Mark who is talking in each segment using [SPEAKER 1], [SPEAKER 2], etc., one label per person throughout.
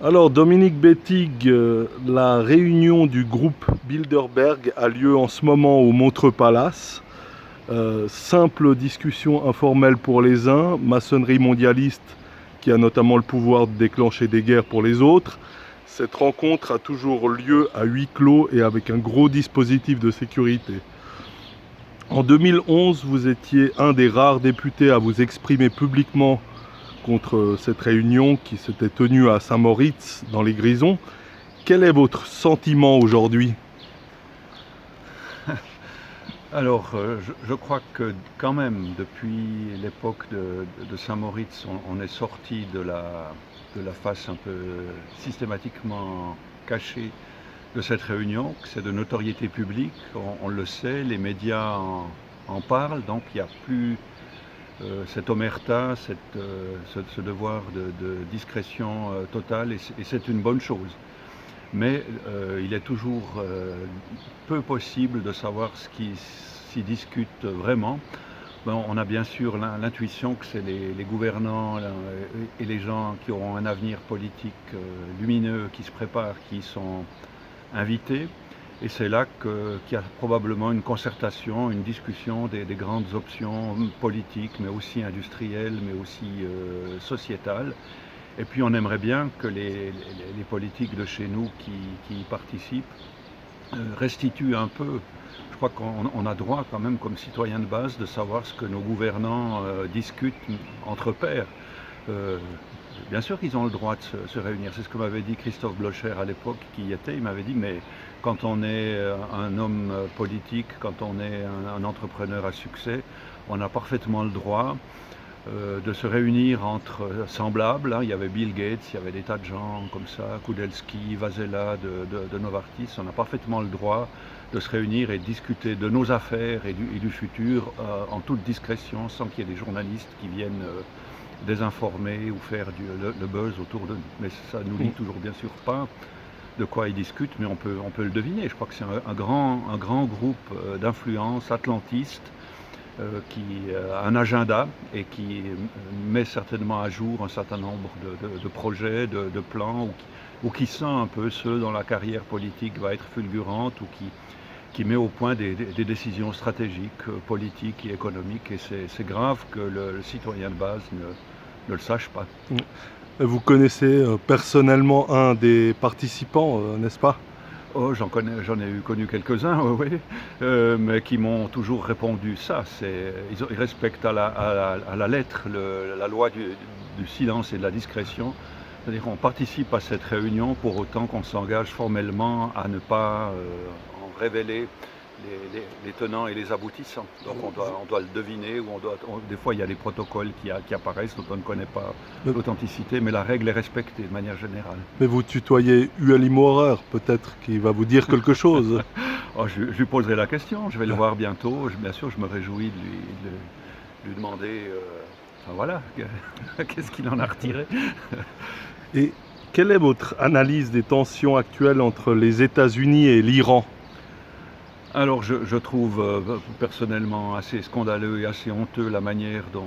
[SPEAKER 1] Alors Dominique Bettig, la réunion du groupe Bilderberg a lieu en ce moment au Montreux Palace. Simple discussion informelle pour les uns, maçonnerie mondialiste qui a notamment le pouvoir de déclencher des guerres pour les autres. Cette rencontre a toujours lieu à huis clos et avec un gros dispositif de sécurité. En 2011, vous étiez un des rares députés à vous exprimer publiquement contre cette réunion qui s'était tenue à Saint-Moritz dans les Grisons. Quel est votre sentiment aujourd'hui?
[SPEAKER 2] Alors, je crois que quand même, depuis l'époque de Saint-Moritz, on est sorti de la face un peu systématiquement cachée de cette réunion, que c'est de notoriété publique, on le sait, les médias en parlent, donc il n'y a plus cette omerta, ce devoir de discrétion totale, et c'est une bonne chose. Mais il est toujours peu possible de savoir ce qui s'y discute vraiment. Bon, on a bien sûr l'intuition que c'est les gouvernants et les gens qui auront un avenir politique lumineux qui se préparent, qui sont invités. Et c'est là qu'il y a probablement une concertation, une discussion des grandes options politiques, mais aussi industrielles, mais aussi sociétales. Et puis on aimerait bien que les politiques de chez nous qui y participent restituent un peu. Je crois qu'on a droit quand même comme citoyens de base de savoir ce que nos gouvernants discutent entre pairs. Euh, Bien sûr qu'ils ont le droit de se réunir. C'est ce que m'avait dit Christophe Blocher à l'époque qui y était. Il m'avait dit mais quand on est un homme politique, quand on est un entrepreneur à succès, on a parfaitement le droit de se réunir entre semblables. Hein. Il y avait Bill Gates, il y avait des tas de gens comme ça, Kudelski, Vasella de Novartis. On a parfaitement le droit de se réunir et de discuter de nos affaires et du futur en toute discrétion, sans qu'il y ait des journalistes qui viennent désinformer ou faire le buzz autour de nous. Mais ça ne nous dit toujours bien sûr pas de quoi ils discutent, mais on peut le deviner. Je crois que c'est un grand groupe d'influence atlantiste qui a un agenda et qui met certainement à jour un certain nombre de projets, de plans, ou qui sent un peu ceux dont la carrière politique va être fulgurante, ou qui met au point des décisions stratégiques, politiques et économiques. Et c'est grave que le citoyen de base ne le sache pas.
[SPEAKER 1] Vous connaissez personnellement un des participants, n'est-ce pas?
[SPEAKER 2] Oh, j'en ai eu connu quelques-uns, oui, mais qui m'ont toujours répondu ça. Ils respectent à la lettre la loi du silence et de la discrétion. C'est-à-dire qu'on participe à cette réunion pour autant qu'on s'engage formellement à ne pas en révéler les tenants et les aboutissants. Donc on doit le deviner, ou des fois il y a des protocoles qui apparaissent dont on ne connaît pas l'authenticité, mais la règle est respectée de manière générale.
[SPEAKER 1] Mais vous tutoyez Ueli Maurer, peut-être qu'il va vous dire quelque chose.
[SPEAKER 2] Oh, je lui poserai la question, je vais le voir bientôt. Bien sûr, je me réjouis de lui demander, enfin voilà, qu'est-ce qu'il en a retiré.
[SPEAKER 1] Et quelle est votre analyse des tensions actuelles entre les États-Unis et l'Iran?
[SPEAKER 2] Alors je trouve personnellement assez scandaleux et assez honteux la manière dont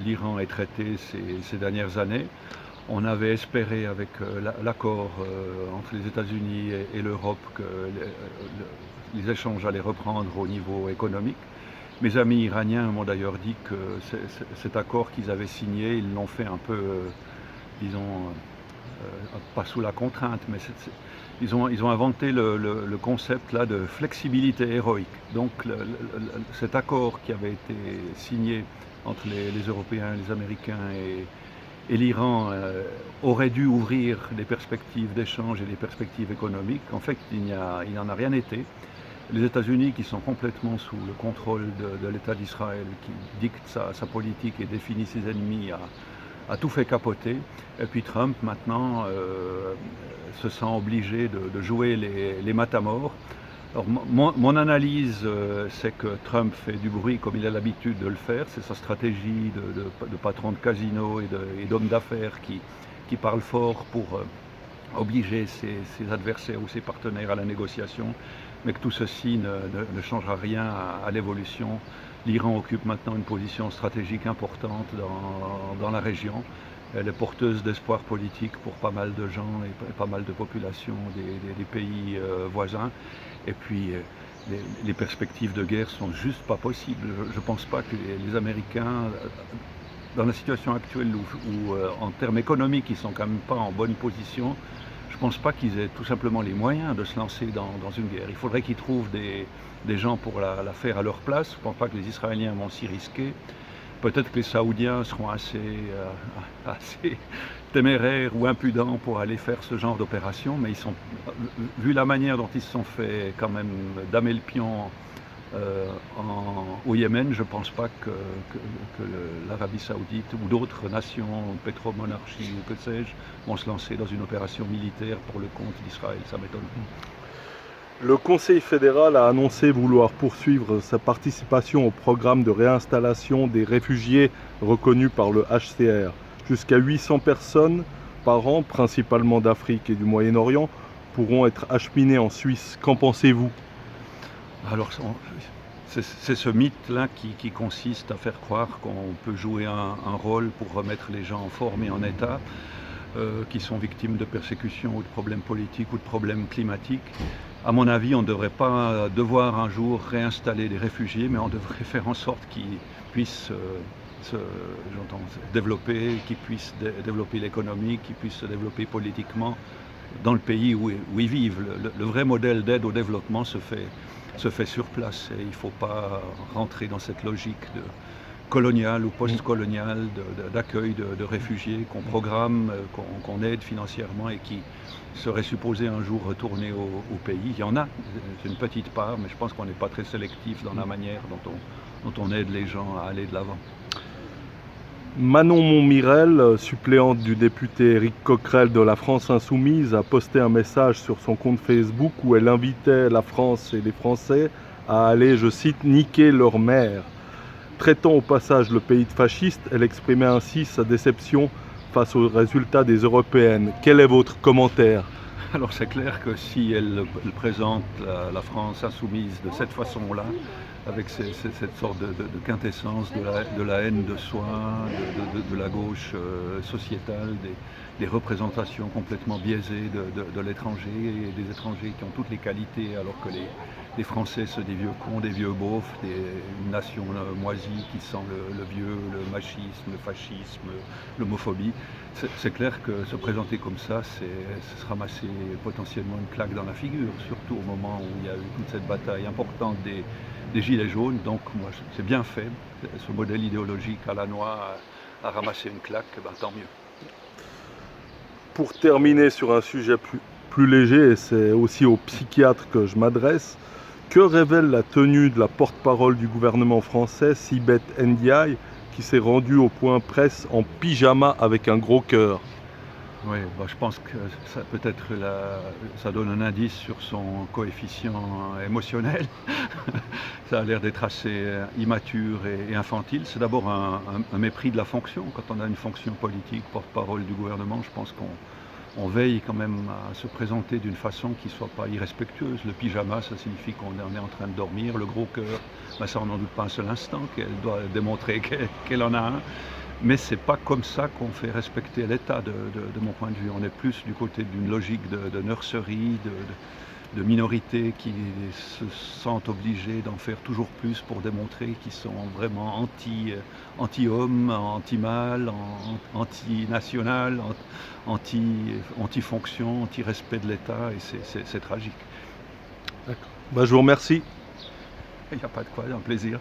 [SPEAKER 2] l'Iran est traité ces dernières années. On avait espéré avec l'accord entre les États-Unis et l'Europe que les échanges allaient reprendre au niveau économique. Mes amis iraniens m'ont d'ailleurs dit que cet accord qu'ils avaient signé, ils l'ont fait un peu, disons, pas sous la contrainte, mais ils ont inventé le concept là de flexibilité héroïque. Donc cet accord qui avait été signé entre les Européens, les Américains et l'Iran aurait dû ouvrir des perspectives d'échange et des perspectives économiques. En fait, il n'en a rien été. Les États-Unis, qui sont complètement sous le contrôle de l'État d'Israël, qui dicte sa politique et définit ses ennemis, a tout fait capoter. Et puis Trump, maintenant, se sent obligé de jouer les matamores. Alors, mon analyse, c'est que Trump fait du bruit comme il a l'habitude de le faire. C'est sa stratégie de patron de casino et d'homme d'affaires qui parle fort pour obliger ses adversaires ou ses partenaires à la négociation, mais que tout ceci ne changera rien à l'évolution. L'Iran occupe maintenant une position stratégique importante dans la région, elle est porteuse d'espoir politique pour pas mal de gens et pas mal de populations des pays voisins. Et puis les perspectives de guerre sont juste pas possibles. Je ne pense pas que les Américains, dans la situation actuelle où en termes économiques, ils sont quand même pas en bonne position, je ne pense pas qu'ils aient tout simplement les moyens de se lancer dans une guerre. Il faudrait qu'ils trouvent des gens pour la faire à leur place. Je ne pense pas que les Israéliens vont s'y risquer. Peut-être que les Saoudiens seront assez téméraires ou impudents pour aller faire ce genre d'opération, mais vu la manière dont ils se sont fait quand même damer le pion au Yémen, je ne pense pas que l'Arabie Saoudite ou d'autres nations, pétromonarchies ou que sais-je, vont se lancer dans une opération militaire pour le compte d'Israël. Ça m'étonne.
[SPEAKER 1] Le Conseil fédéral a annoncé vouloir poursuivre sa participation au programme de réinstallation des réfugiés reconnus par le HCR. Jusqu'à 800 personnes par an, principalement d'Afrique et du Moyen-Orient, pourront être acheminées en Suisse. Qu'en pensez-vous ?
[SPEAKER 2] Alors, c'est ce mythe-là qui consiste à faire croire qu'on peut jouer un rôle pour remettre les gens en forme et en état, qui sont victimes de persécutions ou de problèmes politiques ou de problèmes climatiques. À mon avis, on ne devrait pas devoir un jour réinstaller des réfugiés, mais on devrait faire en sorte qu'ils puissent se développer, qu'ils puissent développer l'économie, qu'ils puissent se développer politiquement dans le pays où ils vivent. Le vrai modèle d'aide au développement se fait sur place et il ne faut pas rentrer dans cette logique coloniale ou post-coloniale d'accueil de réfugiés qu'on programme, qu'on aide financièrement et qui serait supposé un jour retourner au pays. Il y en a, c'est une petite part, mais je pense qu'on n'est pas très sélectif dans la manière dont on aide les gens à aller de l'avant.
[SPEAKER 1] Manon Montmirel, suppléante du député Éric Coquerel de la France Insoumise, a posté un message sur son compte Facebook où elle invitait la France et les Français à aller, je cite, « niquer leur mère ». Traitant au passage le pays de fasciste, elle exprimait ainsi sa déception face aux résultats des européennes. Quel est votre commentaire ?
[SPEAKER 2] Alors c'est clair que si elle présente la France insoumise de cette façon-là, avec cette sorte de quintessence de la haine de soi, de la gauche sociétale, des représentations complètement biaisées de l'étranger et des étrangers qui ont toutes les qualités alors que les Français sont des vieux cons, des vieux beaufs, une nation moisie qui sent le vieux, le machisme, le fascisme, l'homophobie. C'est clair que se présenter comme ça, c'est se ramasser potentiellement une claque dans la figure, surtout au moment où il y a eu toute cette bataille importante des Gilets jaunes. Donc moi, c'est bien fait. Ce modèle idéologique à la noix a ramassé une claque, ben, tant mieux.
[SPEAKER 1] Pour terminer sur un sujet plus léger, et c'est aussi aux psychiatres que je m'adresse, que révèle la tenue de la porte-parole du gouvernement français, Sibeth Ndiaye, qui s'est rendue au point presse en pyjama avec un gros cœur?
[SPEAKER 2] Oui, bah, je pense que ça peut-être ça donne un indice sur son coefficient émotionnel. Ça a l'air d'être assez immature et infantile. C'est d'abord un mépris de la fonction. Quand on a une fonction politique, porte-parole du gouvernement, je pense qu'on veille quand même à se présenter d'une façon qui ne soit pas irrespectueuse. Le pyjama, ça signifie qu'on est en train de dormir. Le gros cœur, ben, ça on n'en doute pas un seul instant qu'elle doit démontrer qu'elle en a un. Mais ce n'est pas comme ça qu'on fait respecter l'État, de mon point de vue. On est plus du côté d'une logique de nurserie, de minorités qui se sentent obligées d'en faire toujours plus pour démontrer qu'ils sont vraiment anti-homme, anti-mal, anti-national, anti-fonction, anti-respect de l'État, et c'est tragique.
[SPEAKER 1] D'accord. Bah, je vous remercie.
[SPEAKER 2] Il n'y a pas de quoi, c'est un plaisir.